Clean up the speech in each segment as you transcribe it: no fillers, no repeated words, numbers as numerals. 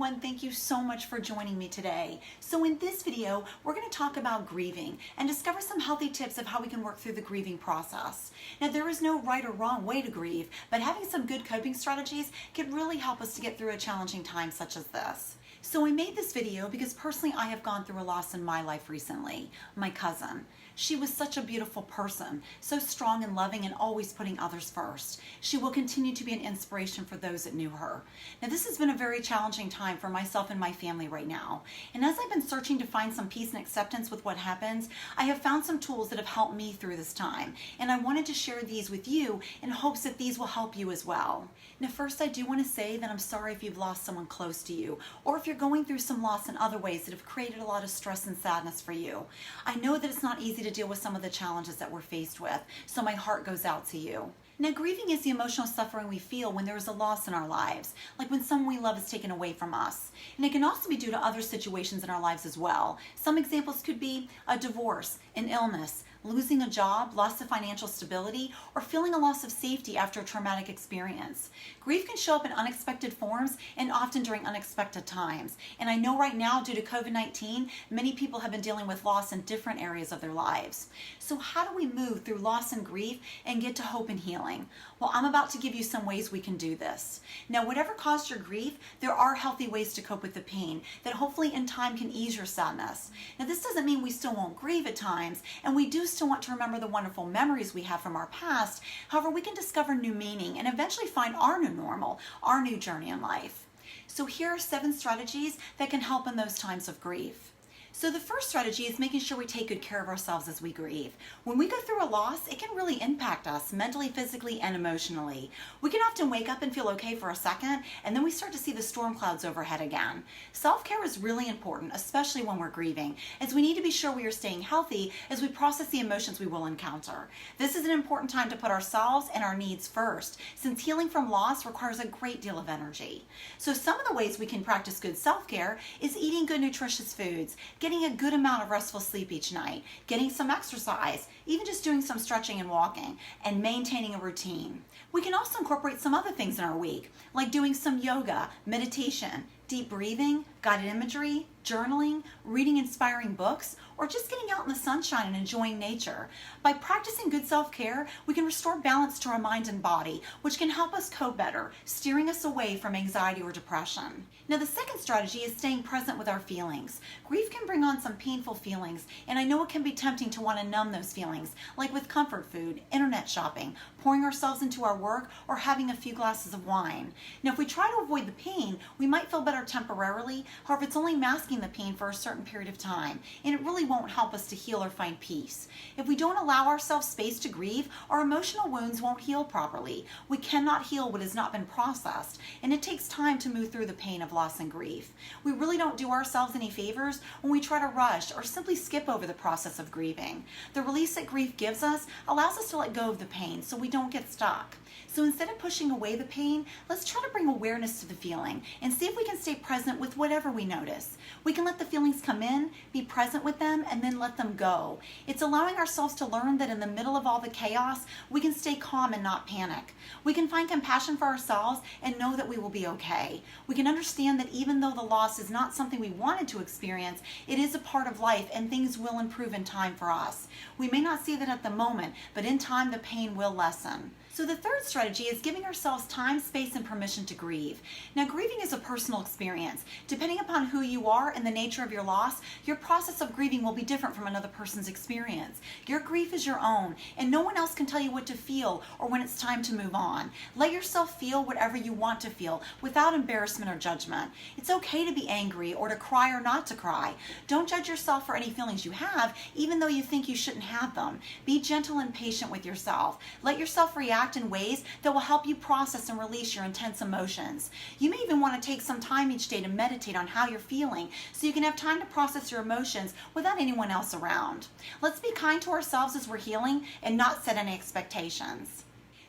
everyone, thank you so much for joining me today. So in this video, we're going to talk about grieving and discover some healthy tips of how we can work through the grieving process. Now, there is no right or wrong way to grieve, but having some good coping strategies can really help us to get through a challenging time such as this. So I made this video because personally I have gone through a loss in my life recently, my cousin. She was such a beautiful person, so strong and loving and always putting others first. She will continue to be an inspiration for those that knew her. Now, this has been a very challenging time for myself and my family right now. And as I've been searching to find some peace and acceptance with what happens, I have found some tools that have helped me through this time. And I wanted to share these with you in hopes that these will help you as well. Now, first, I do want to say that I'm sorry if you've lost someone close to you, or if you're going through some loss in other ways that have created a lot of stress and sadness for you. I know that it's not easy to deal with some of the challenges that we're faced with, so my heart goes out to you. Now, grieving is the emotional suffering we feel when there is a loss in our lives, like when someone we love is taken away from us. And it can also be due to other situations in our lives as well. Some examples could be a divorce, an illness, losing a job, loss of financial stability, or feeling a loss of safety after a traumatic experience. Grief can show up in unexpected forms and often during unexpected times. And I know right now, due to COVID-19, many people have been dealing with loss in different areas of their lives. So how do we move through loss and grief and get to hope and healing? Well, I'm about to give you some ways we can do this. Now, whatever caused your grief, there are healthy ways to cope with the pain that hopefully in time can ease your sadness. Now, this doesn't mean we still won't grieve at times, and we do still want to remember the wonderful memories we have from our past. However, we can discover new meaning and eventually find our new normal, our new journey in life. So here are 7 strategies that can help in those times of grief. So the first strategy is making sure we take good care of ourselves as we grieve. When we go through a loss, it can really impact us mentally, physically, and emotionally. We can often wake up and feel okay for a second, and then we start to see the storm clouds overhead again. Self-care is really important, especially when we're grieving, as we need to be sure we are staying healthy as we process the emotions we will encounter. This is an important time to put ourselves and our needs first, since healing from loss requires a great deal of energy. So some of the ways we can practice good self-care is eating good nutritious foods, getting a good amount of restful sleep each night, getting some exercise, even just doing some stretching and walking, and maintaining a routine. We can also incorporate some other things in our week, like doing some yoga, meditation, deep breathing, guided imagery, journaling, reading inspiring books, or just getting out in the sunshine and enjoying nature. By practicing good self-care, we can restore balance to our mind and body, which can help us cope better, steering us away from anxiety or depression. Now, the second strategy is staying present with our feelings. Grief can bring on some painful feelings, and I know it can be tempting to want to numb those feelings, like with comfort food, internet shopping, pouring ourselves into our work, or having a few glasses of wine. Now, if we try to avoid the pain, we might feel better temporarily. However, it's only masking the pain for a certain period of time, and it really won't help us to heal or find peace. If we don't allow ourselves space to grieve, our emotional wounds won't heal properly. We cannot heal what has not been processed, and it takes time to move through the pain of loss and grief. We really don't do ourselves any favors when we try to rush or simply skip over the process of grieving. The release that grief gives us allows us to let go of the pain so we don't get stuck. So instead of pushing away the pain, let's try to bring awareness to the feeling and see if we can stay present with whatever we notice. We can let the feelings come in, be present with them, and then let them go. It's allowing ourselves to learn that in the middle of all the chaos, we can stay calm and not panic. We can find compassion for ourselves and know that we will be okay. We can understand that even though the loss is not something we wanted to experience, it is a part of life and things will improve in time for us. We may not see that at the moment, but in time the pain will lessen. So the third strategy is giving ourselves time, space, and permission to grieve. Now, grieving is a personal experience. Depending upon who you are and the nature of your loss, your process of grieving will be different from another person's experience. Your grief is your own, and no one else can tell you what to feel or when it's time to move on. Let yourself feel whatever you want to feel without embarrassment or judgment. It's okay to be angry or to cry or not to cry. Don't judge yourself for any feelings you have, even though you think you shouldn't have them. Be gentle and patient with yourself. Let yourself react in ways that will help you process and release your intense emotions. You may even want to take some time each day to meditate on how you're feeling so you can have time to process your emotions without anyone else around. Let's be kind to ourselves as we're healing and not set any expectations.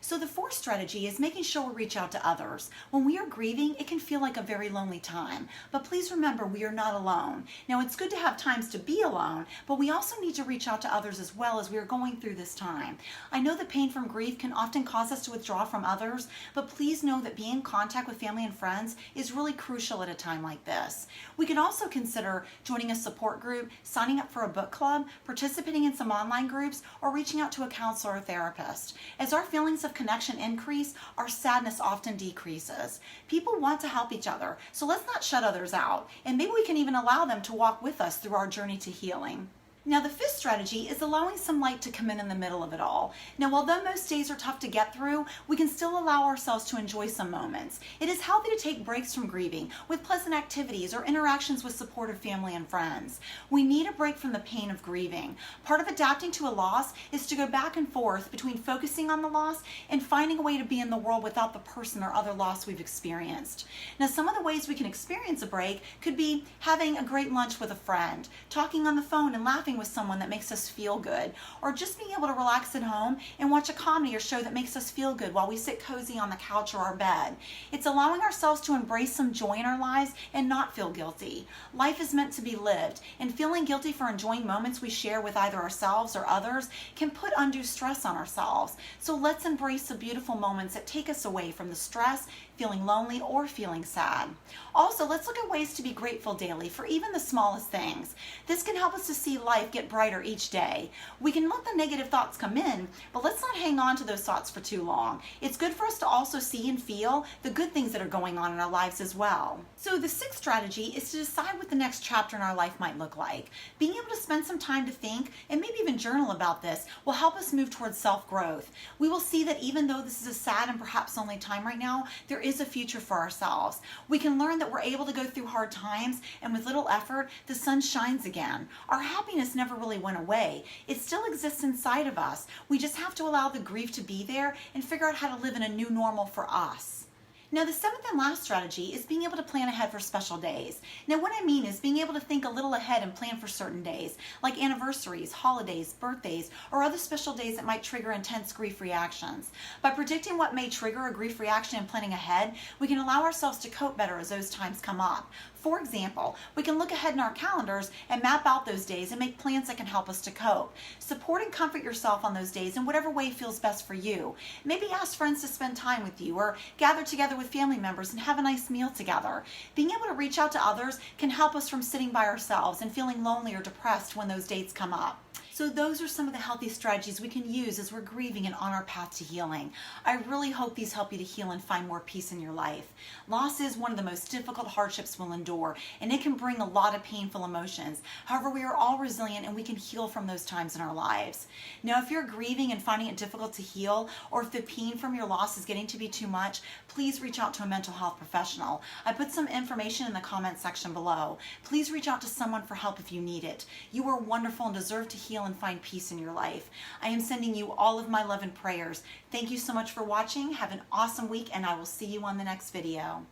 So the fourth strategy is making sure we reach out to others. When we are grieving, it can feel like a very lonely time, but please remember we are not alone. Now it's good to have times to be alone, but we also need to reach out to others as well as we are going through this time. I know that pain from grief can often cause us to withdraw from others, but please know that being in contact with family and friends is really crucial at a time like this. We can also consider joining a support group, signing up for a book club, participating in some online groups, or reaching out to a counselor or therapist. As our feelings of connection increase, our sadness often decreases. People want to help each other, so let's not shut others out, and maybe we can even allow them to walk with us through our journey to healing. Now the fifth strategy is allowing some light to come in the middle of it all. Now although most days are tough to get through, we can still allow ourselves to enjoy some moments. It is healthy to take breaks from grieving with pleasant activities or interactions with supportive family and friends. We need a break from the pain of grieving. Part of adapting to a loss is to go back and forth between focusing on the loss and finding a way to be in the world without the person or other loss we've experienced. Now some of the ways we can experience a break could be having a great lunch with a friend, talking on the phone and laughing with someone that makes us feel good, or just being able to relax at home and watch a comedy or show that makes us feel good while we sit cozy on the couch or our bed. It's allowing ourselves to embrace some joy in our lives and not feel guilty. Life is meant to be lived, and feeling guilty for enjoying moments we share with either ourselves or others can put undue stress on ourselves. So let's embrace the beautiful moments that take us away from the stress, feeling lonely, or feeling sad. Also, let's look at ways to be grateful daily for even the smallest things. This can help us to see life get brighter each day. We can let the negative thoughts come in, but let's not hang on to those thoughts for too long. It's good for us to also see and feel the good things that are going on in our lives as well. So the sixth strategy is to decide what the next chapter in our life might look like. Being able to spend some time to think and maybe even journal about this will help us move towards self-growth. We will see that even though this is a sad and perhaps lonely time right now, there is a future for ourselves. We can learn that we're able to go through hard times, and with little effort, the sun shines again. Our happiness never really went away. It still exists inside of us. We just have to allow the grief to be there and figure out how to live in a new normal for us. Now the seventh and last strategy is being able to plan ahead for special days. Now what I mean is being able to think a little ahead and plan for certain days, like anniversaries, holidays, birthdays, or other special days that might trigger intense grief reactions. By predicting what may trigger a grief reaction and planning ahead, we can allow ourselves to cope better as those times come up. For example, we can look ahead in our calendars and map out those days and make plans that can help us to cope. Support and comfort yourself on those days in whatever way feels best for you. Maybe ask friends to spend time with you, or gather together with family members and have a nice meal together. Being able to reach out to others can help us from sitting by ourselves and feeling lonely or depressed when those dates come up. So those are some of the healthy strategies we can use as we're grieving and on our path to healing. I really hope these help you to heal and find more peace in your life. Loss is one of the most difficult hardships we'll endure, and it can bring a lot of painful emotions. However, we are all resilient and we can heal from those times in our lives. Now, if you're grieving and finding it difficult to heal, or if the pain from your loss is getting to be too much, please reach out to a mental health professional. I put some information in the comment section below. Please reach out to someone for help if you need it. You are wonderful and deserve to heal and find peace in your life. I am sending you all of my love and prayers. Thank you so much for watching. Have an awesome week, and I will see you on the next video.